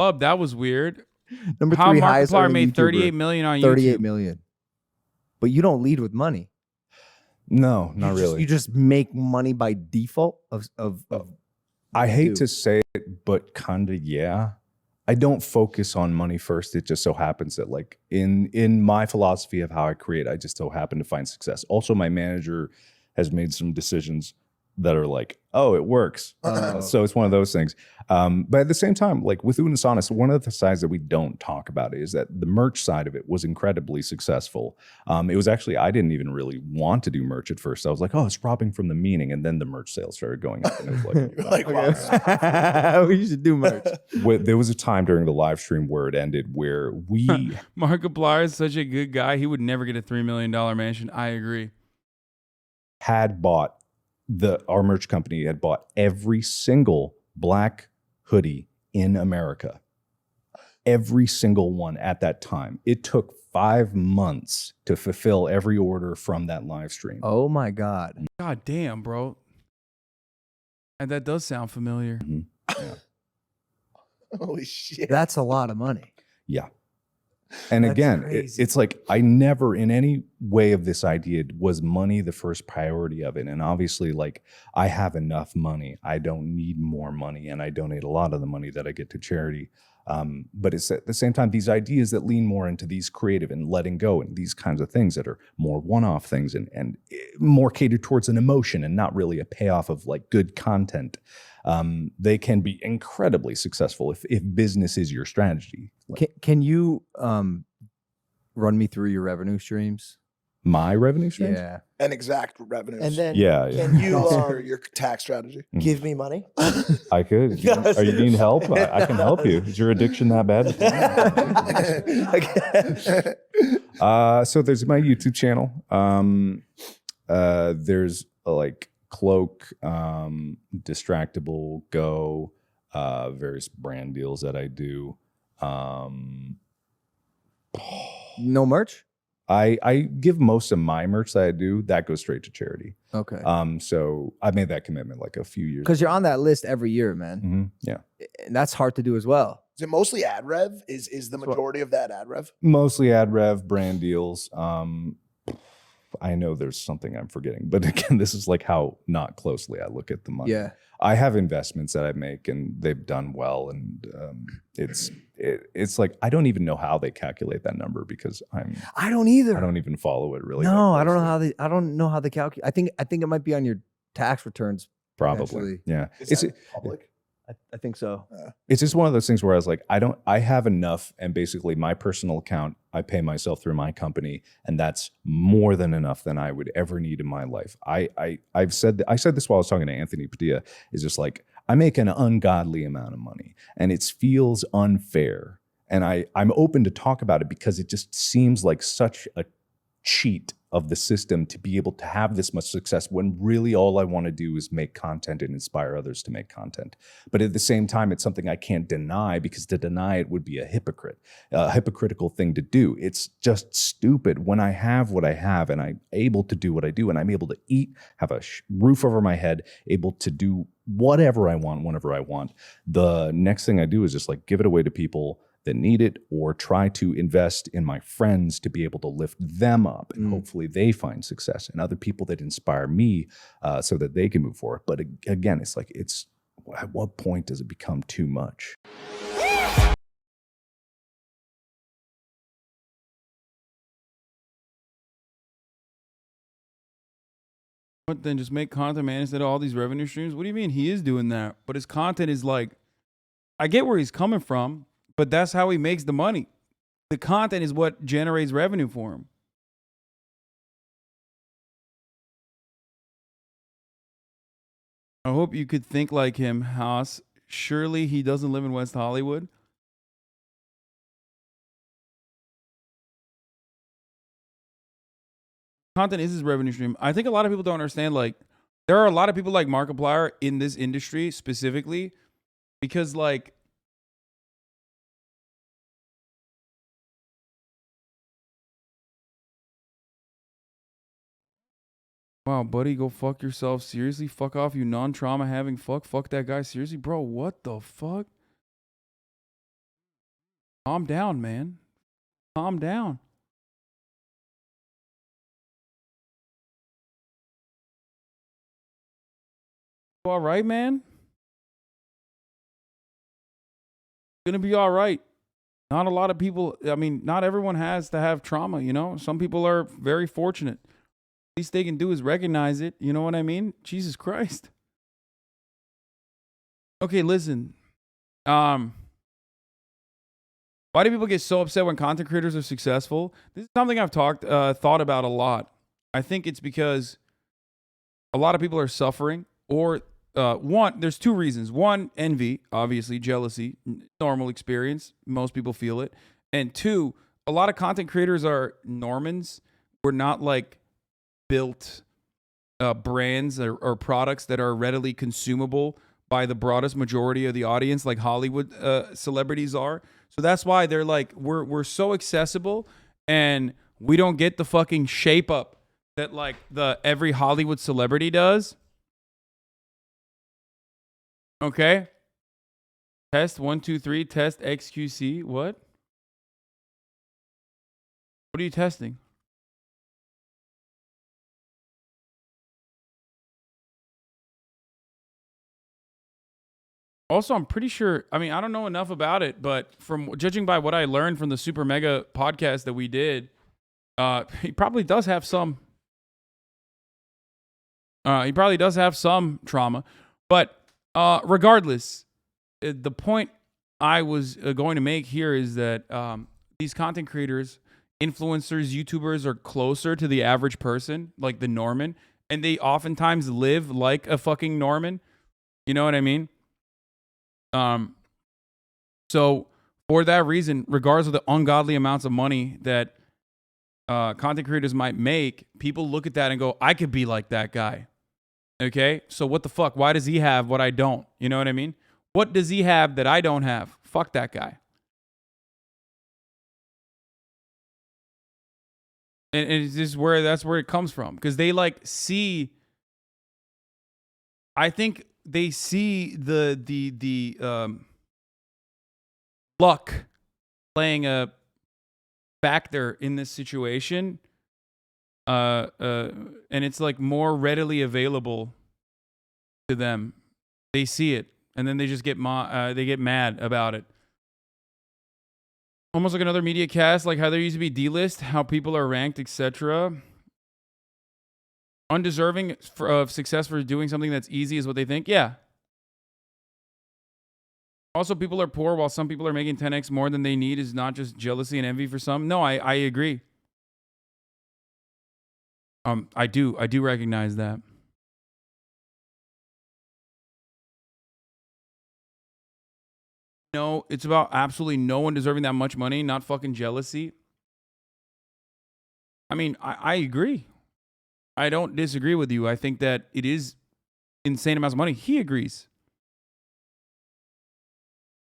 That was weird. Number How three highest Markiplier earning made YouTuber, 38 million on 38 YouTube. million. But you don't lead with money. No, not really. You just make money by default of I hate to say it, but kind of, yeah. I don't focus on money first. It just so happens that like in my philosophy of how I create, I just so happen to find success. Also, my manager has made some decisions that are like, oh, it works. So it's one of those things. But at the same time, like with Udon Honest, one of the sides that we don't talk about is that the merch side of it was incredibly successful. It was actually, I didn't even really want to do merch at first. I was like, oh, it's robbing from the meaning. And then the merch sales started going up. And it was like, wow. We should do merch. There was a time during the live stream where it ended where we... Markiplier is such a good guy. He would never get a $3 million mansion. I agree. Had bought our merch company had bought every single black hoodie in America. Every single one at that time. It took 5 months to fulfill every order from that live stream. Oh my God. God damn, bro. And that does sound familiar. Mm-hmm. Yeah. Holy shit. That's a lot of money. Yeah. And That's again, crazy. it's like I never in any way of this idea was money the first priority of it. And obviously, like I have enough money. I don't need more money. And I donate a lot of the money that I get to charity. But it's at the same time, these ideas that lean more into these creative and letting go and these kinds of things that are more one-off things and more catered towards an emotion and not really a payoff of like good content. They can be incredibly successful if business is your strategy. Can you run me through your revenue streams? My revenue streams? Yeah. And exact revenues. And then Can you your tax strategy? give me money? I could. Are you need help? I can help you. Is your addiction that bad? So there's my YouTube channel. There's like Cloak, Distractable, Go, various brand deals that I do. No merch? I give most of my merch that I do, that goes straight to charity. Okay. So I made that commitment like a few years ago. Because you're on that list every year, man. Mm-hmm. Yeah. And that's hard to do as well. Is it mostly ad rev? Is the majority of that ad rev? Mostly ad rev, brand deals. I know there's something I'm forgetting, but again, this is like how not closely I look at the money. Yeah. I have investments that I make and they've done well. And it's like, I don't even know how they calculate that number because I don't either. I don't even follow it really. No, I don't know how they calculate. I think it might be on your tax returns. Probably. Actually. Yeah. Is that public? I think so. It's just one of those things where I was like, I have enough. And basically my personal account, I pay myself through my company. And that's more than enough than I would ever need in my life. I said this while I was talking to Anthony Padilla, is just like, I make an ungodly amount of money and it feels unfair. And I'm open to talk about it because it just seems like such a cheat of the system to be able to have this much success when really all I want to do is make content and inspire others to make content. But at the same time, it's something I can't deny because to deny it would be a hypocritical thing to do. It's just stupid when I have what I have and I'm able to do what I do and I'm able to eat, have a roof over my head, able to do whatever I want, whenever I want. The next thing I do is just like give it away to people that need it or try to invest in my friends to be able to lift them up and hopefully they find success and other people that inspire me so that they can move forward. But again, it's like, at what point does it become too much? But then just make content, man, instead of all these revenue streams. What do you mean? He is doing that, but his content is like, I get where he's coming from, but that's how he makes the money. The content is what generates revenue for him. I hope you could think like him, Haas. Surely he doesn't live in West Hollywood. Content is his revenue stream. I think a lot of people don't understand, like, there are a lot of people like Markiplier in this industry specifically because, like, wow, buddy, go fuck yourself. Seriously? Fuck off, you non-trauma having fuck. Fuck that guy. Seriously? Bro, what the fuck? Calm down, man. Calm down. You all right, man? Gonna be all right. Not a lot of people, I mean, not everyone has to have trauma, you know? Some people are very fortunate. Least they can do is recognize it. You know what I mean? Jesus Christ. Okay, listen. Why do people get so upset when content creators are successful? This is something I've thought about a lot. I think it's because a lot of people are suffering, or one, there's two reasons. One, envy, obviously, jealousy, normal experience. Most people feel it. And two, a lot of content creators are Normans. We're not like built brands or products that are readily consumable by the broadest majority of the audience, like Hollywood celebrities are. So that's why they're like, we're so accessible, and we don't get the fucking shape up that like every Hollywood celebrity does. Okay. Test 1, 2, 3. Test XQC. What? What are you testing? Also, I'm pretty sure, I mean, I don't know enough about it, but from judging by what I learned from the Super Mega podcast that we did, he probably does have some. He probably does have some trauma. But regardless, the point I was going to make here is that these content creators, influencers, YouTubers are closer to the average person, like the Norman, and they oftentimes live like a fucking Norman. You know what I mean? So for that reason, regardless of the ungodly amounts of money that content creators might make, people look at that and go, I could be like that guy. Okay? So what the fuck? Why does he have what I don't? You know what I mean? What does he have that I don't have? Fuck that guy. And it's just that's where it comes from. Because they like see, I think they see the luck playing a factor in this situation, and it's like more readily available to them. They see it, and then they just get mad about it. Almost like another media cast, like how there used to be D-list, how people are ranked, etc. Undeserving of success for doing something that's easy is what they think. Yeah. Also, people are poor while some people are making 10x more than they need is not just jealousy and envy for some. No, I agree. I do recognize that. No, it's about absolutely no one deserving that much money, not fucking jealousy. I mean, I agree. I don't disagree with you. I think that it is insane amounts of money. He agrees.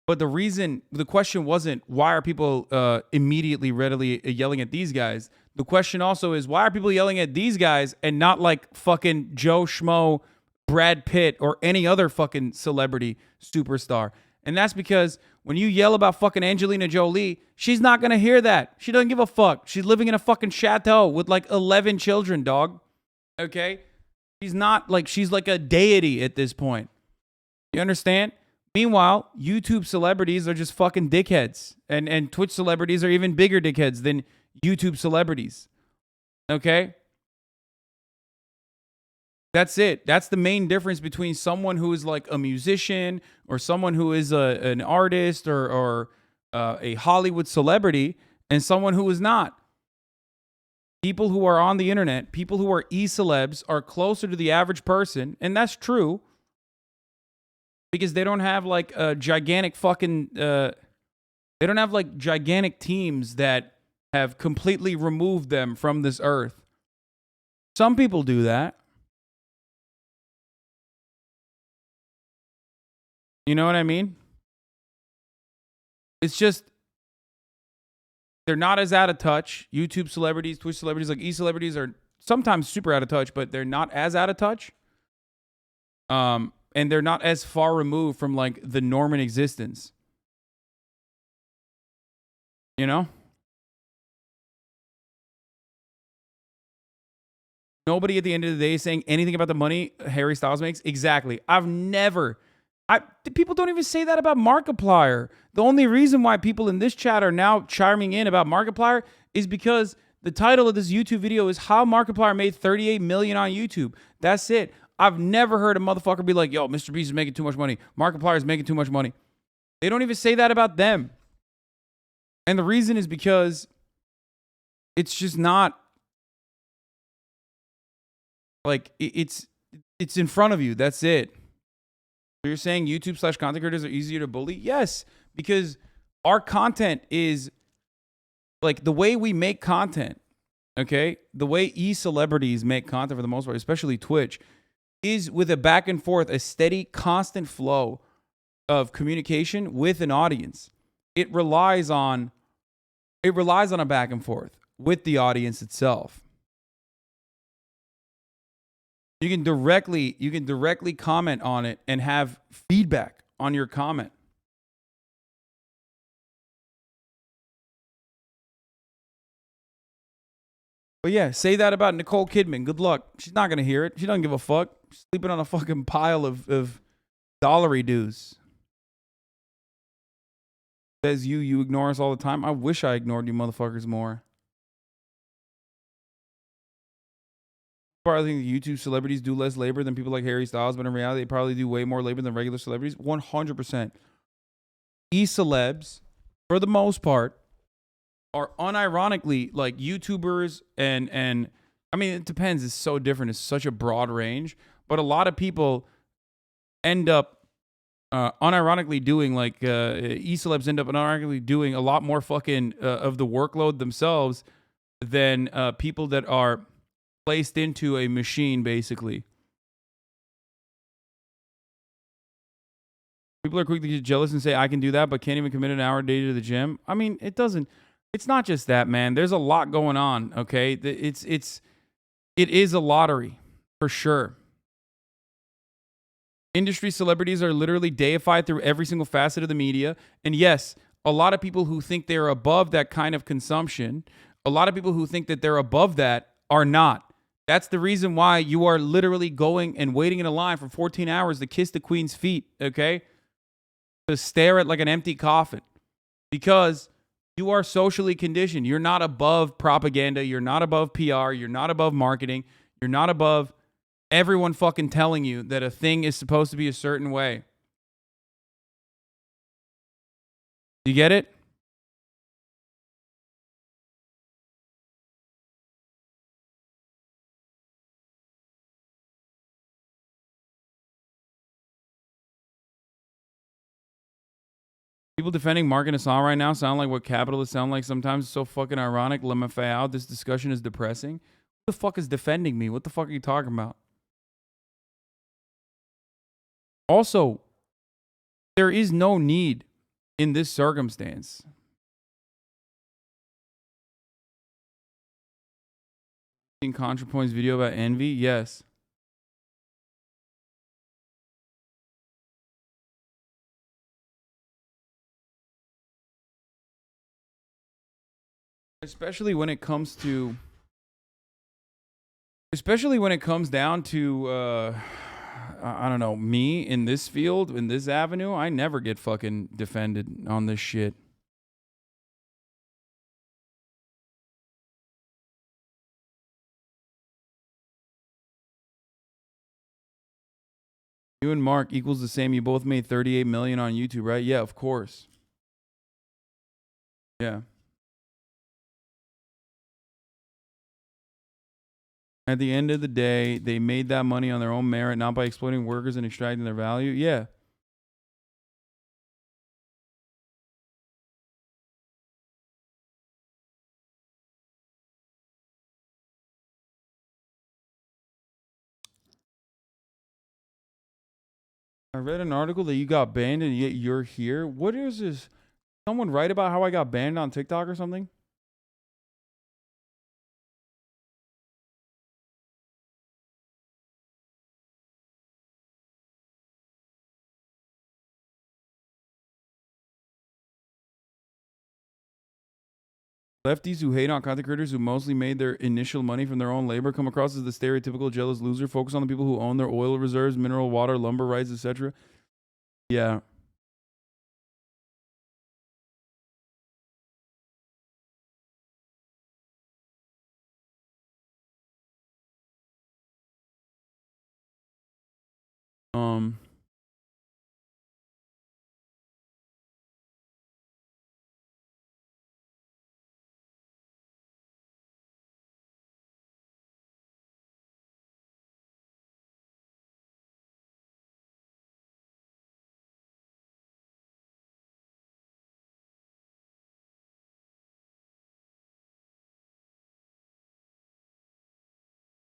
But the question wasn't why are people immediately readily yelling at these guys? The question also is why are people yelling at these guys and not like fucking Joe Schmo, Brad Pitt, or any other fucking celebrity superstar? And that's because when you yell about fucking Angelina Jolie, she's not going to hear that. She doesn't give a fuck. She's living in a fucking chateau with like 11 children, dog. Okay? She's like a deity at this point. You understand? Meanwhile, YouTube celebrities are just fucking dickheads. And Twitch celebrities are even bigger dickheads than YouTube celebrities. Okay? That's it. That's the main difference between someone who is like a musician or someone who is an artist or a Hollywood celebrity and someone who is not. People who are on the internet, people who are e-celebs are closer to the average person, and that's true because they don't have like a gigantic fucking they don't have like gigantic teams that have completely removed them from this earth. Some people do that. You know what I mean? It's just they're not as out of touch. YouTube celebrities, Twitch celebrities, like e-celebrities are sometimes super out of touch, but they're not as out of touch. And they're not as far removed from like the Norman existence. You know? Nobody at the end of the day is saying anything about the money Harry Styles makes. Exactly. People don't even say that about Markiplier. The only reason why people in this chat are now chiming in about Markiplier is because the title of this YouTube video is how Markiplier made 38 million on YouTube. That's it. I've never heard a motherfucker be like, yo, Mr. Beast is making too much money. Markiplier is making too much money. They don't even say that about them. And the reason is because it's just not like it's in front of you. That's it. So you're saying YouTube/content creators are easier to bully? Yes, because our content is like the way we make content, okay? The way e-celebrities make content for the most part, especially Twitch, is with a back and forth, a steady, constant flow of communication with an audience. It relies on a back and forth with the audience itself. You can directly comment on it and have feedback on your comment. But yeah, say that about Nicole Kidman. Good luck. She's not going to hear it. She doesn't give a fuck. She's sleeping on a fucking pile of dollary dues. Says you ignore us all the time. I wish I ignored you motherfuckers more. I think YouTube celebrities do less labor than people like Harry Styles, but in reality, they probably do way more labor than regular celebrities. 100%. E-celebs, for the most part, are unironically like YouTubers and I mean, it depends. It's so different. It's such a broad range. But a lot of people end up unironically doing like e-celebs end up unironically doing a lot more fucking of the workload themselves than people that are placed into a machine, basically. People are quick to get jealous and say, I can do that, but can't even commit an hour a day to the gym. I mean, it's not just that, man. There's a lot going on, okay? It is a lottery, for sure. Industry celebrities are literally deified through every single facet of the media. And yes, a lot of people who think they're above that kind of consumption, a lot of people who think that they're above that are not. That's the reason why you are literally going and waiting in a line for 14 hours to kiss the queen's feet, okay? To stare at like an empty coffin. Because you are socially conditioned. You're not above propaganda. You're not above PR. You're not above marketing. You're not above everyone fucking telling you that a thing is supposed to be a certain way. You get it? People defending Mark and Hassan right now sound like what capitalists sound like sometimes. It's so fucking ironic. Let me fade out. This discussion is depressing. Who the fuck is defending me? What the fuck are you talking about? Also, there is no need in this circumstance. In ContraPoint's video about envy? Yes. Especially when it comes down to I don't know, me in this field, in this avenue, I never get fucking defended on this shit. You and Mark equals the same. You both made 38 million on YouTube, right? Yeah, of course. Yeah. At the end of the day, they made that money on their own merit, not by exploiting workers and extracting their value. Yeah. I read an article that you got banned and yet you're here. What is this? Someone write about how I got banned on TikTok or something? Lefties who hate on content creators who mostly made their initial money from their own labor come across as the stereotypical jealous loser. Focus on the people who own their oil reserves, mineral water, lumber rights, etc. Yeah.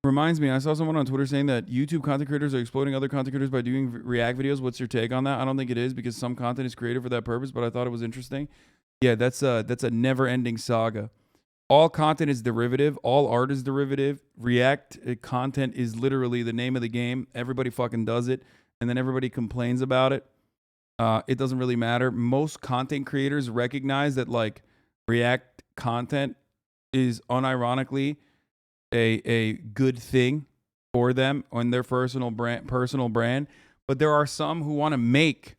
Reminds me, I saw someone on Twitter saying that YouTube content creators are exploiting other content creators by doing React videos. What's your take on that? I don't think it is because some content is created for that purpose, but I thought it was interesting. Yeah, that's a never-ending saga. All content is derivative. All art is derivative. React content is literally the name of the game. Everybody fucking does it, and then everybody complains about it. It doesn't really matter. Most content creators recognize that like React content is unironically a good thing for them on their personal brand. But there are some who want to make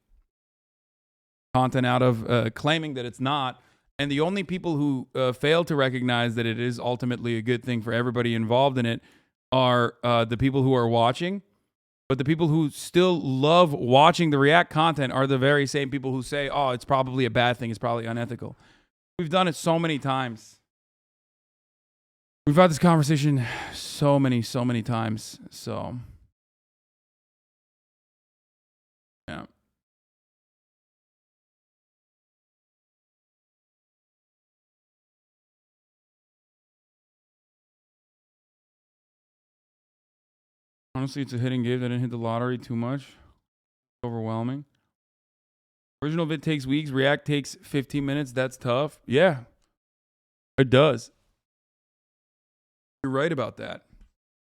content out of claiming that it's not. And the only people who fail to recognize that it is ultimately a good thing for everybody involved in it are the people who are watching. But the people who still love watching the React content are the very same people who say, oh, it's probably a bad thing. It's probably unethical. We've done it so many times. We've had this conversation so many times. So, yeah. Honestly, it's a hidden game that didn't hit the lottery too much. Overwhelming. Original vid takes weeks. React takes 15 minutes. That's tough. Yeah, it does. You're right about that.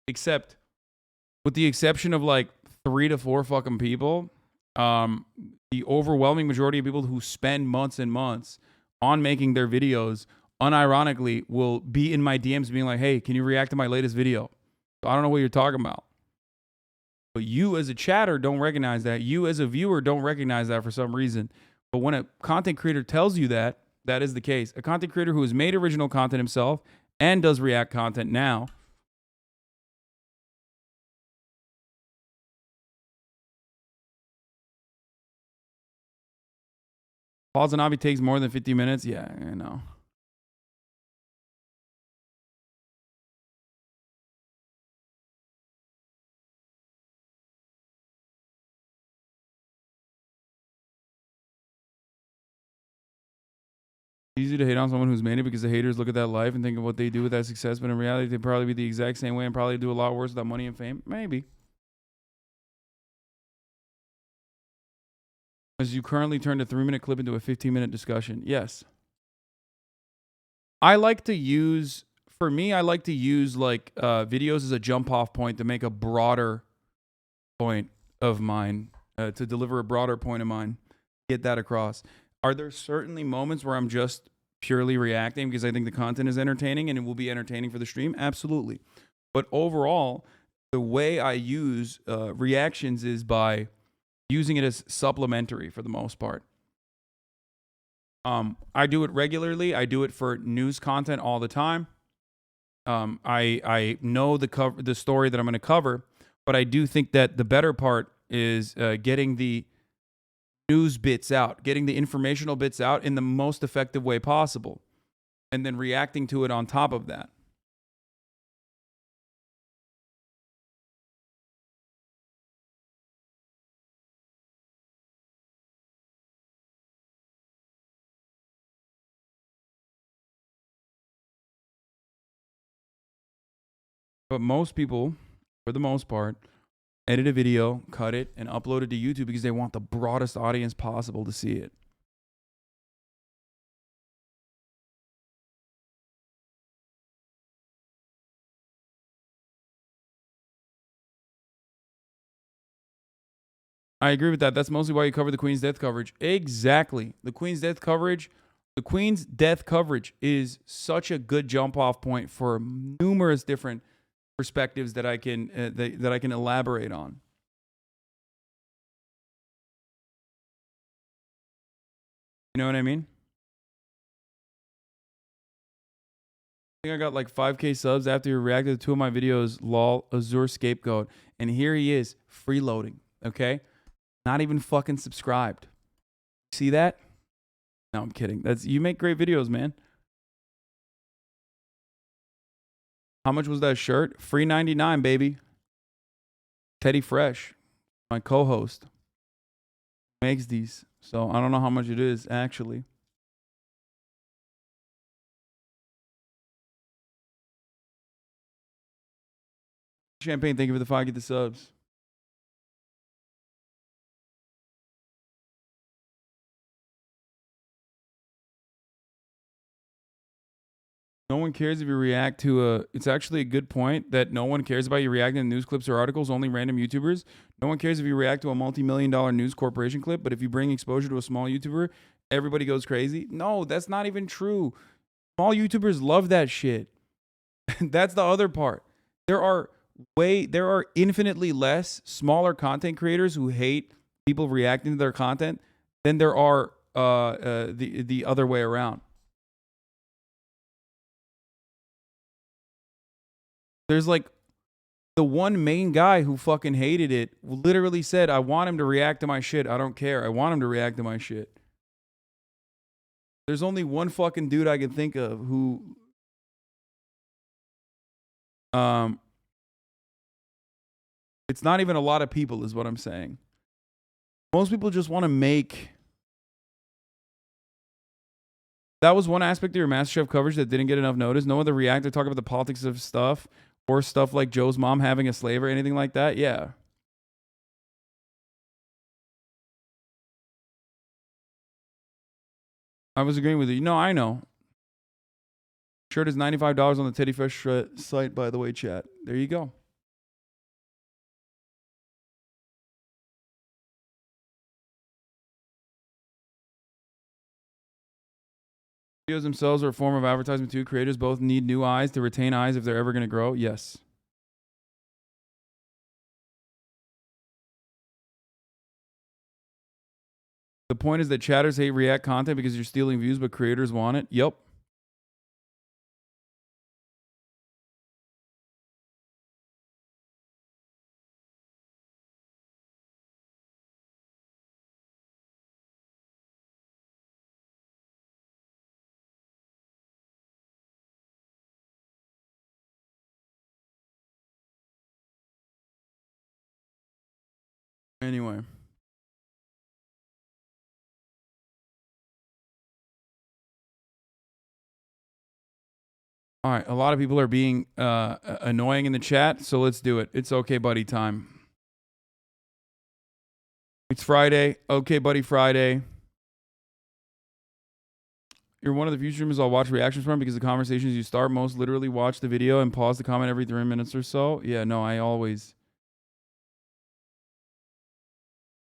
Except, with the exception of like 3 to 4 fucking people, the overwhelming majority of people who spend months and months on making their videos, unironically, will be in my DMs being like, hey, can you react to my latest video? I don't know what you're talking about. But you as a chatter don't recognize that. You as a viewer don't recognize that for some reason. But when a content creator tells you that, that is the case. A content creator who has made original content himself and does React content now. HasanAbi takes more than 50 minutes. Yeah, I know. Easy to hate on someone who's made it because the haters look at that life and think of what they do with that success, but in reality, they'd probably be the exact same way and probably do a lot worse without money and fame. Maybe. As you currently turned a 3-minute clip into a 15-minute discussion. Yes. I like to use, for me, I like to use like videos as a jump off point to make a broader point of mine, to deliver a broader point of mine, get that across. Are there certainly moments where I'm just purely reacting because I think the content is entertaining and it will be entertaining for the stream? Absolutely. But overall, the way I use reactions is by using it as supplementary for the most part. I do it regularly. I do it for news content all the time. I know the story that I'm going to cover, but I do think that the better part is getting the news bits out, getting the informational bits out in the most effective way possible, and then reacting to it on top of that. But most people, for the most part, edit a video, cut it, and upload it to YouTube because they want the broadest audience possible to see it. I agree with that. That's mostly why you cover the Queen's death coverage. Exactly. The Queen's death coverage The Queen's death coverage is such a good jump off point for numerous different perspectives that I can that I can elaborate on. You know what I mean? I think I got like 5K subs after he reacted to 2 of my videos. Lol, Azure scapegoat, and here he is freeloading. Okay, not even fucking subscribed. See that? No, I'm kidding. You make great videos, man. How much was that shirt? Free 99, baby. Teddy Fresh, my co-host, makes these. So I don't know how much it is actually. Champagne, thank you for the 5. Get the subs. No one cares if you react to it's actually a good point that no one cares about you reacting to news clips or articles, only random YouTubers. No one cares if you react to a multi-million-dollar news corporation clip, but if you bring exposure to a small YouTuber, everybody goes crazy. No, that's not even true. Small YouTubers love that shit. That's the other part. There are infinitely less smaller content creators who hate people reacting to their content than there are the other way around. There's like the one main guy who fucking hated it literally said, I want him to react to my shit. I don't care. I want him to react to my shit. There's only one fucking dude I can think of who it's not even a lot of people is what I'm saying. Most people just want to make. That was one aspect of your MasterChef coverage that didn't get enough notice. No other reactor talk about the politics of stuff or stuff like Joe's mom having a slave or anything like that. Yeah. I was agreeing with you. No, I know. Shirt is $95 on the Teddy Fresh site, by the way, chat. There you go. Videos themselves are a form of advertisement too. Creators both need new eyes to retain eyes if they're ever going to grow. Yes. The point is that chatters hate React content because you're stealing views, but creators want it. Yep. Anyway. All right, a lot of people are being annoying in the chat, so let's do it. It's okay, buddy time. It's Friday. Okay, buddy, Friday. You're one of the few streamers I'll watch reactions from because the conversations you start most literally watch the video and pause the comment every 3 minutes or so. Yeah, no, I always